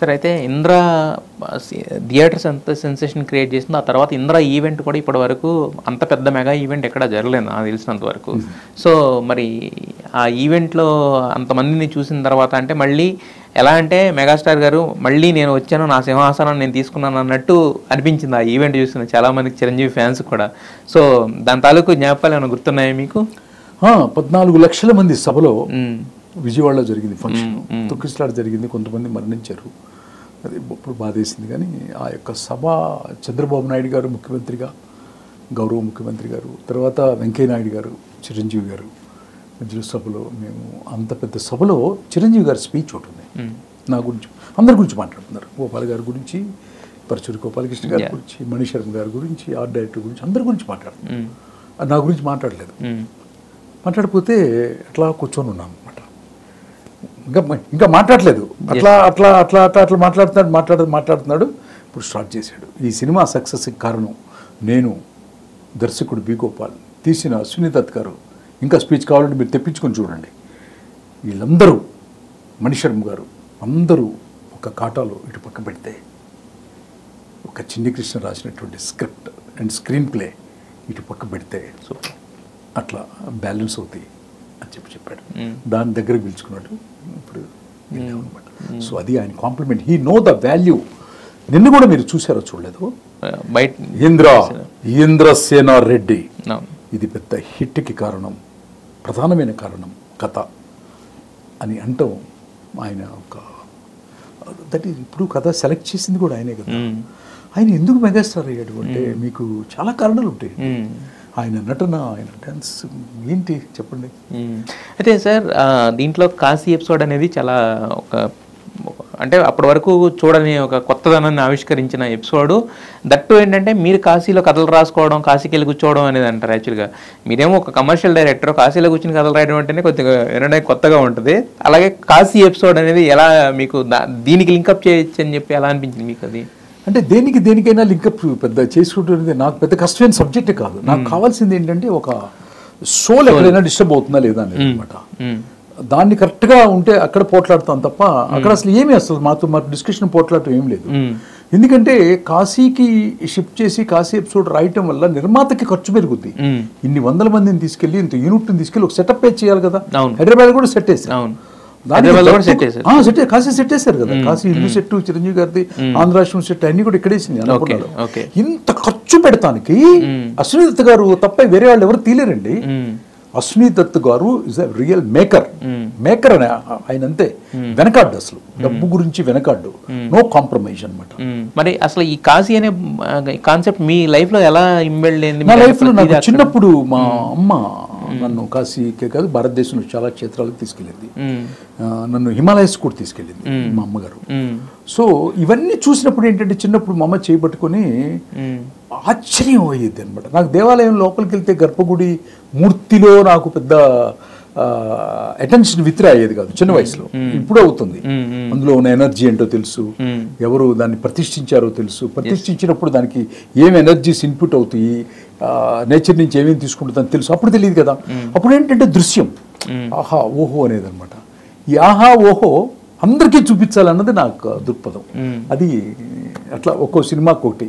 సరే అయితే ఇంద్ర థియేటర్స్ ఎంత సెన్సేషన్ క్రియేట్ చేసిందో ఆ తర్వాత ఇంద్ర ఈవెంట్ కూడా ఇప్పటి వరకు అంత పెద్ద మెగా ఈవెంట్ ఎక్కడ జరగలేదు నాకు తెలిసినంత వరకు. సో మరి ఆ ఈవెంట్లో అంతమందిని చూసిన తర్వాత అంటే మళ్ళీ ఎలా అంటే మెగాస్టార్ గారు మళ్ళీ నేను వచ్చాను, నా సింహాసనాన్ని నేను తీసుకున్నాను అన్నట్టు అనిపించింది ఆ ఈవెంట్ చూసిన చాలామందికి, చిరంజీవి ఫ్యాన్స్ కూడా. సో దాని తాలూకు జ్ఞాపకాలు ఏమైనా గుర్తున్నాయా మీకు? 14 లక్షల మంది సభలో విజయవాడలో జరిగింది ఫంక్షన్. తొక్కిసలాట జరిగింది, కొంతమంది మరణించారు. అది ఇప్పుడు బాధేసింది. కానీ ఆ యొక్క సభ చంద్రబాబు నాయుడు గారు ముఖ్యమంత్రిగా, గౌరవ ముఖ్యమంత్రి గారు, తర్వాత వెంకయ్యనాయుడు గారు, చిరంజీవి గారు మధ్యలో సభలో మేము అంత పెద్ద సభలో చిరంజీవి గారి స్పీచ్ ఒకటి ఉంది. నా గురించి అందరి గురించి మాట్లాడుతున్నారు. గోపాల్ గారి గురించి, పరచూరి గోపాలకృష్ణ గారి గురించి, మణిశర్మ గారి గురించి, ఆర్ట్ డైరెక్టర్ గురించి, అందరి గురించి మాట్లాడుతున్నారు. నా గురించి మాట్లాడలేదు. మాట్లాడిపోతే అట్లా కూర్చొని ఉన్నాను అనమాట. ఇంకా మాట్లాడలేదు. అట్లా అట్లా అట్లా అట్లా అట్లా మాట్లాడుతున్నాడు. ఇప్పుడు స్టార్ట్ చేశాడు. ఈ సినిమా సక్సెస్కి కారణం నేను, దర్శకుడు బి గోపాల్, తీసిన అశ్విని దత్ గారు. ఇంకా స్పీచ్ కావాలంటే మీరు తెప్పించుకొని చూడండి. వీళ్ళందరూ, మణిశర్మ గారు అందరూ ఒక కాటాలో ఇటు పక్క పెడితే ఒక చిన్ని కృష్ణ రాసినటువంటి స్క్రిప్ట్ అండ్ స్క్రీన్ ప్లే ఇటు పక్క పెడితే సో అట్లా బ్యాలెన్స్ అవుతాయి అని చెప్పాడు. దాని దగ్గరకు పిలుచుకున్నాడు. ఇప్పుడు అనమాట. సో అది ఆయన compliment. He know the value. నిన్ను కూడా మీరు చూసారో చూడలేదు, ఇంద్రసేన రెడ్డి. ఇది పెద్ద హిట్కి కారణం, ప్రధానమైన కారణం కథ అని అంటాం. ఆయన ఒక దట్ ఈజ్ ఇప్పుడు కథ సెలెక్ట్ చేసింది కూడా ఆయనే కదా. ఆయన ఎందుకు మెగాస్టార్ అయ్యాడు అంటే మీకు చాలా కారణాలు ఉంటాయి. ఆయన నటన, ఆయన డాన్స్ ఏంటి చెప్పండి. అయితే సార్ దీంట్లో కాశీ ఎపిసోడ్ అనేది చాలా ఒక అంటే అప్పటి వరకు చూడని ఒక కొత్తదనాన్ని ఆవిష్కరించిన ఎపిసోడు. దట్టు ఏంటంటే మీరు కాశీలో కథలు రాసుకోవడం, కాశీకి వెళ్ళి కూర్చోవడం అనేది అంటారు. యాక్చువల్గా మీరేమో ఒక కమర్షియల్ డైరెక్టర్, కాశీలో కూర్చుని కథలు రాయడం అంటేనే కొద్దిగా వినడానికి కొత్తగా ఉంటుంది. అలాగే కాశీ ఎపిసోడ్ అనేది ఎలా మీకు దీనికి లింకప్ చేయొచ్చు అని చెప్పి ఎలా అనిపించింది మీకు? అది అంటే దేనికైనా లింకప్ పెద్ద చేసుకుంటుంది నాకు పెద్ద కష్టమైన సబ్జెక్టే కాదు. నాకు కావాల్సింది ఏంటంటే ఒక సోల్ ఎక్కడైనా డిస్టర్బ్ అవుతుందా లేదా అనేది అనమాట. దాన్ని కరెక్ట్గా ఉంటే అక్కడ పోట్లాడతాం తప్ప అక్కడ అసలు ఏమీ అసలు మాకు డిస్కషన్ పోట్లాడటం ఏం లేదు. ఎందుకంటే కాశీకి షిఫ్ట్ చేసి కాశీ ఎపిసోడ్ రాయటం వల్ల నిర్మాతకి ఖర్చు పెరుగుద్ది. ఇన్ని వందల మందిని తీసుకెళ్లి, ఇంత యూనిట్ని తీసుకెళ్లి ఒక సెటప్ చేయాలి కదా. హైదరాబాద్ కూడా సెట్ చేశారు, కాశీ సెట్ చేశారు కదా. కాశీ ఇల్లు సెట్, చిరంజీవి గారిది ఆంధ్రాశ్రమం సెట్ అన్ని కూడా ఇక్కడేసింది అన్నపూర్ణలో. ఇంత ఖర్చు పెడతానికి అశ్విని దత్ గారు తప్ప వేరే వాళ్ళు ఎవరు తీలేరండి. అశ్విని దత్ గారు ఇస్ అ రియల్ మేకర్ అని ఆయన అంతే. వెనకాడ్డు, అసలు డబ్బు గురించి వెనకాడ్డు, నో కాంప్రమైజ్ అనమాట. మరి అసలు ఈ కాశీ అనే కాన్సెప్ట్ మీ లైఫ్ లో ఎలా ఇంబిల్డ్ అయింది? నా లైఫ్ లో నాకు చిన్నప్పుడు మా అమ్మ నన్ను కాశీకే కాదు భారతదేశంలో చాలా క్షేత్రాలకు తీసుకెళ్ళింది. నన్ను హిమాలయస్ కూడా తీసుకెళ్ళింది మా అమ్మగారు. సో ఇవన్నీ చూసినప్పుడు ఏంటంటే చిన్నప్పుడు మా అమ్మ చేయబట్టుకొని ఆశ్చర్యం అయ్యేది అనమాట. నాకు దేవాలయం లోపలికి వెళ్తే గర్భగుడి మూర్తిలో నాకు పెద్ద అటెన్షన్ విత్డ్రా అయ్యేది కాదు చిన్న వయసులో. ఇప్పుడు అవుతుంది. అందులో ఉన్న ఎనర్జీ ఏంటో తెలుసు, ఎవరు దాన్ని ప్రతిష్ఠించారో తెలుసు, ప్రతిష్ఠించినప్పుడు దానికి ఏం ఎనర్జీస్ ఇన్పుట్ అవుతాయి, నేచర్ నుంచి ఏమేమి తీసుకుంటుందని తెలుసు. అప్పుడు తెలియదు కదా. అప్పుడు ఏంటంటే దృశ్యం, ఆహా ఓహో అనేది అనమాట. ఈ ఆహా ఓహో అందరికీ చూపించాలన్నది నాకు దృక్పథం. అది అట్లా ఒక్కో సినిమాకి ఒకటి.